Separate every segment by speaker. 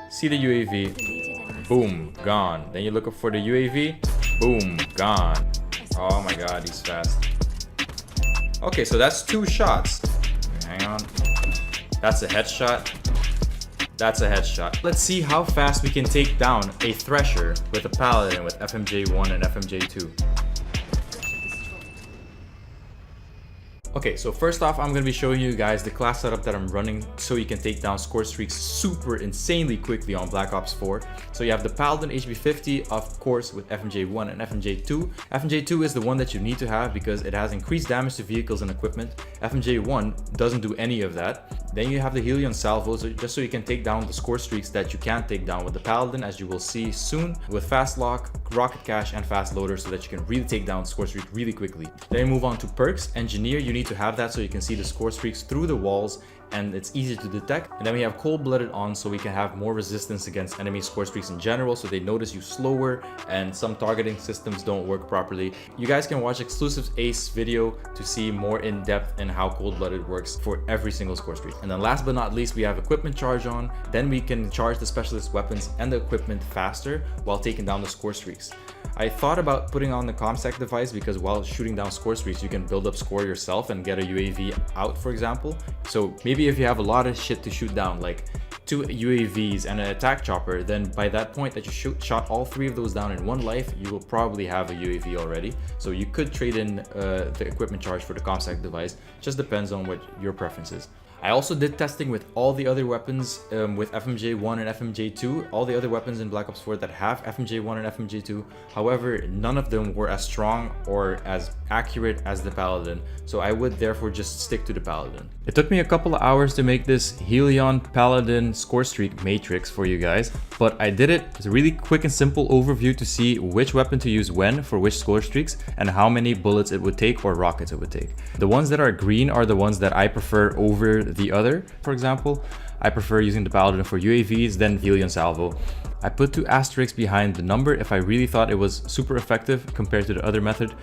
Speaker 1: see the UAV, boom, gone. Then you look up for the UAV, boom, gone. Oh my god, he's fast. Okay, so that's 2 shots. Hang on. That's a headshot. That's a headshot. Let's see how fast we can take down a Thresher with a Paladin with FMJ1 and FMJ2. Okay, so first off, I'm going to be showing you guys the class setup that I'm running so you can take down Scorestreaks super insanely quickly on Black Ops 4. So you have the Paladin HB50, of course, with FMJ1 and FMJ2. FMJ2 is the one that you need to have because it has increased damage to vehicles and equipment. FMJ1 doesn't do any of that. Then you have the Hellion salvo, just so you can take down the Scorestreaks that you can't take down with the Paladin, as you will see soon, with fast lock, rocket cache, and fast loader, so that you can really take down Scorestreak really quickly. Then you move on to perks. Engineer, you need to have that so you can see the Scorestreaks through the walls and it's easy to detect. And then we have cold-blooded on, so we can have more resistance against enemy Scorestreaks in general, so they notice you slower and some targeting systems don't work properly. You guys can watch Xclusive's Ace video to see more in depth in how cold-blooded works for every single Scorestreak. And then last but not least, we have equipment charge on. Then we can charge the specialist weapons and the equipment faster while taking down the Scorestreaks. I thought about putting on the ComSec device because while shooting down Scorestreaks, you can build up score yourself and get a UAV out, for example. So maybe if you have a lot of shit to shoot down, like 2 UAVs and an attack chopper, then by that point that you shot all 3 of those down in 1 life, you will probably have a UAV already. So you could trade in the equipment charge for the ComSec device. Just depends on what your preference is. I also did testing with all the other weapons with FMJ1 and FMJ2, all the other weapons in Black Ops 4 that have FMJ1 and FMJ2. However, none of them were as strong or as accurate as the Paladin, so I would therefore just stick to the Paladin. It took me a couple of hours to make this Hellion Paladin Scorestreak matrix for you guys, but I did it. It's a really quick and simple overview to see which weapon to use when for which Scorestreaks and how many bullets it would take or rockets it would take. The ones that are green are the ones that I prefer over the other. For example, I prefer using the Paladin for UAVs than Hellion salvo. I put 2 asterisks behind the number if I really thought it was super effective compared to the other method.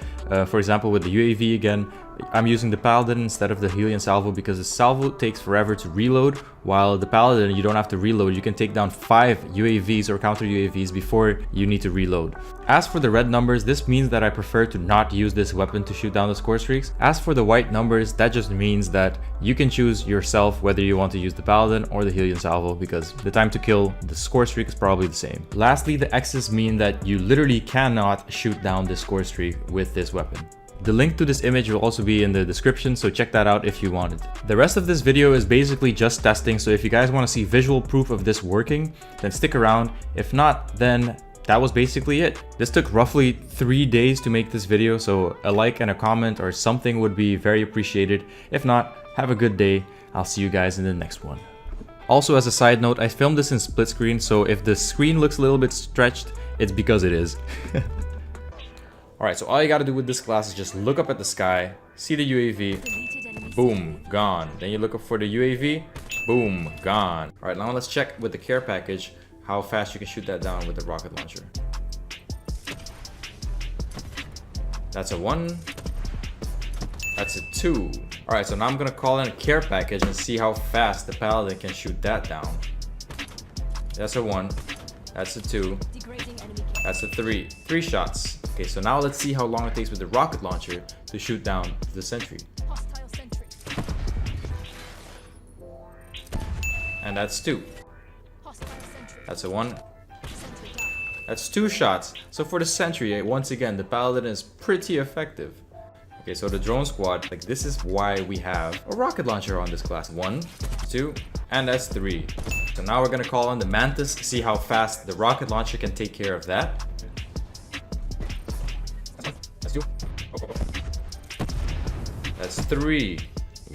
Speaker 1: For example, with the UAV again, I'm using the Paladin instead of the Hellion salvo because the salvo takes forever to reload, while the Paladin you don't have to reload. You can take down 5 UAVs or counter UAVs before you need to reload. As for the red numbers, this means that I prefer to not use this weapon to shoot down the Scorestreaks. As for the white numbers, that just means that you can choose yourself whether you want to use the Paladin or the Hellion salvo, because the time to kill the Scorestreak is probably the same. Lastly, the X's mean that you literally cannot shoot down the Scorestreak with this weapon. The link to this image will also be in the description, so check that out if you want it. The rest of this video is basically just testing, so if you guys want to see visual proof of this working, then stick around. If not, then that was basically it. This took roughly 3 days to make this video, so a like and a comment or something would be very appreciated. If not, have a good day. I'll see you guys in the next one. Also, as a side note, I filmed this in split screen, so if the screen looks a little bit stretched, it's because it is. Alright, so all you gotta do with this class is just look up at the sky, see the UAV, boom, gone. Then you look up for the UAV, boom, gone. Alright, now let's check with the care package how fast you can shoot that down with the rocket launcher. That's a 1. That's a 2. Alright, so now I'm gonna call in a care package and see how fast the Paladin can shoot that down. That's a 1. That's a 2. That's a 3. 3 shots. Okay, so now let's see how long it takes with the rocket launcher to shoot down the sentry. And that's 2. That's a 1. That's 2 shots. So for the sentry, once again, the Paladin is pretty effective. Okay, so the drone squad, like, this is why we have a rocket launcher on this class. 1, 2, and that's 3. So now we're gonna call on the Mantis, see how fast the rocket launcher can take care of that. That's 2. That's 3.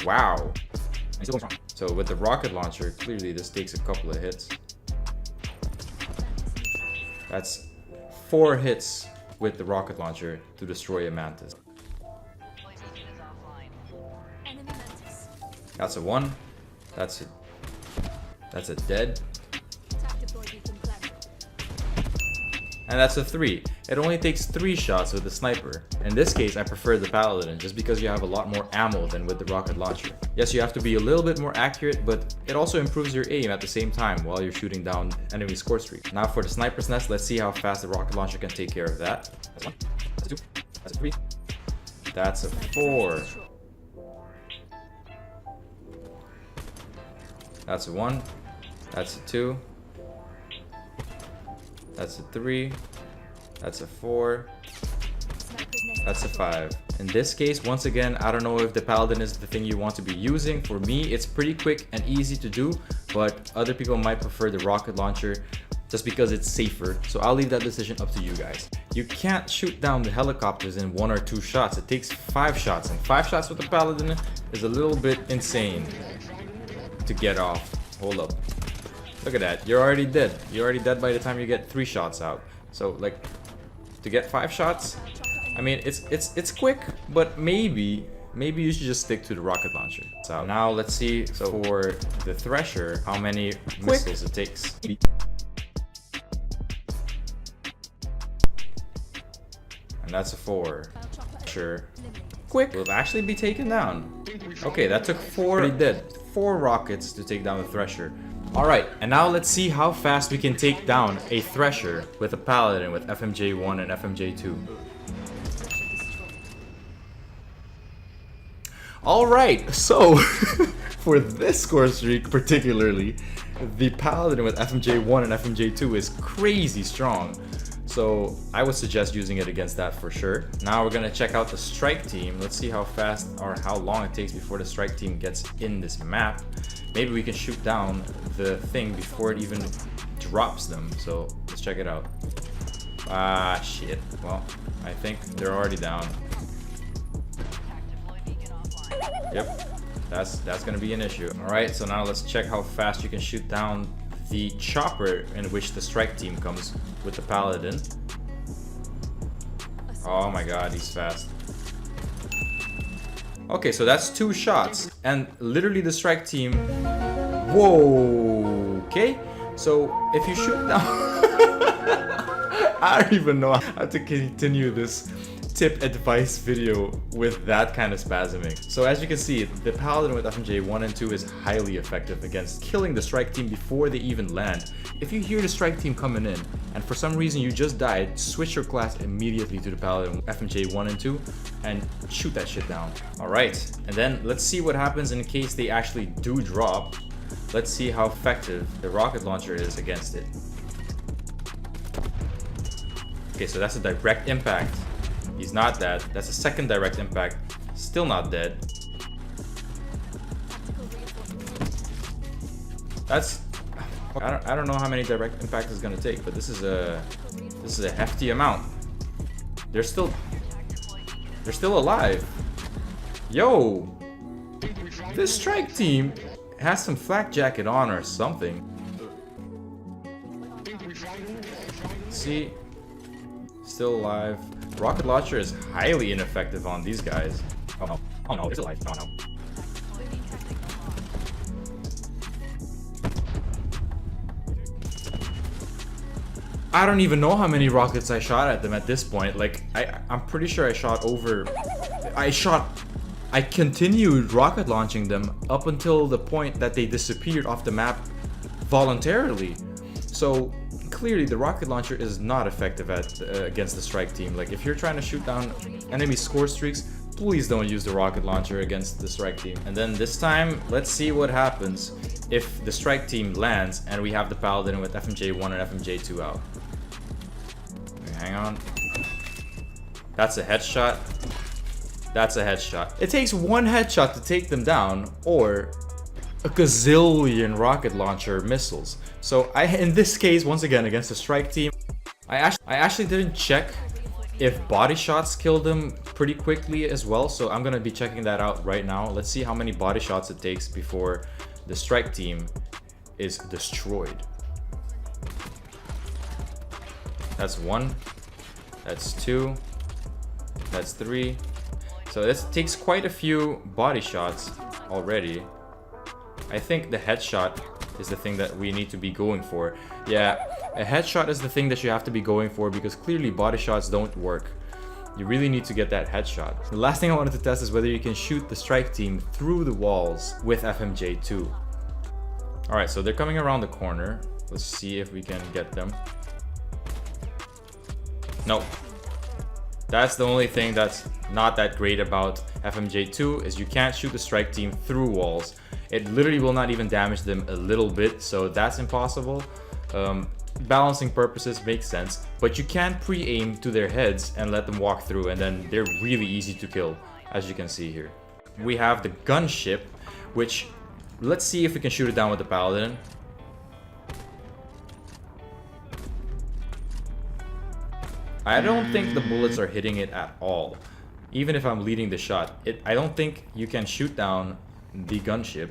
Speaker 1: Wow. So with the rocket launcher, clearly this takes a couple of hits. That's 4 hits with the rocket launcher to destroy a Mantis. That's a 1. That's a dead. And that's a 3. it only takes 3 shots with the sniper. In this case, I prefer the Paladin just because you have a lot more ammo than with the rocket launcher. Yes, you have to be a little bit more accurate, but it also improves your aim at the same time while you're shooting down enemy Scorestreak. Now for the sniper's nest, let's see how fast the rocket launcher can take care of that. That's 1, that's 2, that's 3, that's a 4. That's a 1, that's a 2, that's a 3, that's a 4, that's a 5. In this case, once again, I don't know if the Paladin is the thing you want to be using. For me, it's pretty quick and easy to do, but other people might prefer the rocket launcher just because it's safer. So I'll leave that decision up to you guys. You can't shoot down the helicopters in 1 or 2 shots. It takes 5 shots, and 5 shots with the Paladin is a little bit insane to get off. Hold up. Look at that. You're already dead. You're already dead by the time you get 3 shots out. So like to get 5 shots, I mean it's quick, but maybe you should just stick to the rocket launcher. So now let's see for the Thresher how many missiles it takes. And that's a 4. Sure. Quick will actually be taken down. Okay, that took 4. He did 4 rockets to take down the Thresher. Alright, and now let's see how fast we can take down a Thresher with a Paladin with FMJ1 and FMJ2. Alright, so for this Scorestreak particularly, the Paladin with FMJ1 and FMJ2 is crazy strong. So I would suggest using it against that for sure. Now we're gonna check out the strike team. Let's see how fast or how long it takes before the strike team gets in this map. Maybe we can shoot down the thing before it even drops them. So let's check it out. Ah, shit. Well, I think they're already down. Yep, that's gonna be an issue. All right, so now let's check how fast you can shoot down the chopper in which the strike team comes with the Paladin. Oh my god, he's fast. Okay, so that's 2 shots, and literally the strike team. Whoa. Okay, so if you shoot down, I don't even know how to continue this tip advice video with that kind of spasming. So as you can see, the Paladin with FMJ 1 and 2 is highly effective against killing the strike team before they even land. If you hear the strike team coming in and for some reason you just died, switch your class immediately to the Paladin with FMJ 1 and 2 and shoot that shit down. Alright, and then let's see what happens in case they actually do drop. Let's see how effective the rocket launcher is against it. Okay, so that's a direct impact. He's not dead. That's a second direct impact. Still not dead. That's I don't know how many direct impacts it's gonna take, but this is a hefty amount. They're still alive. Yo, this strike team has some flak jacket on or something. See, still alive. Rocket launcher is highly ineffective on these guys. Oh no! Oh no! It's alive! Oh no! I don't even know how many rockets I shot at them at this point. Like, I'm pretty sure I shot over... I continued rocket launching them up until the point that they disappeared off the map voluntarily. So, clearly the rocket launcher is not effective at against the strike team. Like, if you're trying to shoot down enemy score streaks, please don't use the rocket launcher against the strike team. And then this time, let's see what happens if the strike team lands and we have the Paladin with FMJ1 and FMJ2 out. Okay, hang on. That's a headshot. That's a headshot. It takes one headshot to take them down, or a gazillion rocket launcher missiles. So in this case, once again, against the strike team, I actually didn't check if body shots killed them pretty quickly as well. So I'm gonna be checking that out right now. Let's see how many body shots it takes before the strike team is destroyed. That's 1. That's 2. That's 3. So this takes quite a few body shots already. I think the headshot is the thing that we need to be going for. Yeah, a headshot is the thing that you have to be going for because clearly body shots don't work. You really need to get that headshot. The last thing I wanted to test is whether you can shoot the strike team through the walls with FMJ2. Alright, so they're coming around the corner. Let's see if we can get them. Nope. That's the only thing that's not that great about FMJ2 is you can't shoot the strike team through walls. It literally will not even damage them a little bit, so that's impossible. Balancing purposes makes sense, but you can pre-aim to their heads and let them walk through, and then they're really easy to kill, as you can see here. We have the gunship, which let's see if we can shoot it down with the Paladin. I don't think the bullets are hitting it at all. Even if I'm leading the shot, I don't think you can shoot down the gunship.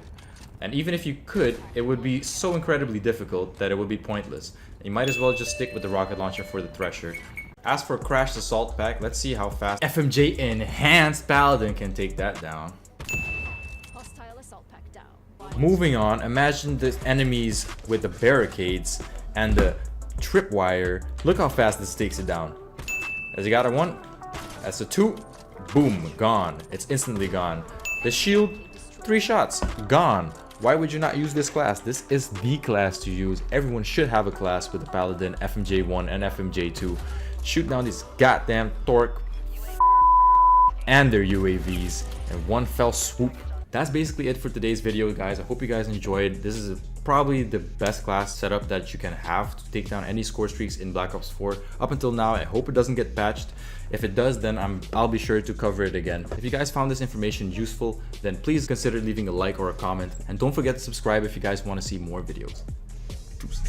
Speaker 1: And even if you could, it would be so incredibly difficult that it would be pointless. You might as well just stick with the rocket launcher for the Thresher. As for Crashed Assault Pack, let's see how fast FMJ Enhanced Paladin can take that down.
Speaker 2: Hostile assault pack down.
Speaker 1: Moving on, imagine the enemies with the barricades and the tripwire. Look how fast this takes it down. Has he got a 1? That's a 2. Boom, gone. It's instantly gone. The shield, 3 shots, gone. Why would you not use this class? This is the class to use. Everyone should have a class with the Paladin, FMJ1 and FMJ2. Shoot down these goddamn Torque and their UAVs in one fell swoop. That's basically it for today's video, guys. I hope you guys enjoyed. This is probably the best class setup that you can have to take down any score streaks in Black Ops 4 up until now. I hope it doesn't get patched. If it does, then I'll be sure to cover it again. If you guys found this information useful, then please consider leaving a like or a comment, and don't forget to subscribe if you guys want to see more videos. Deuces.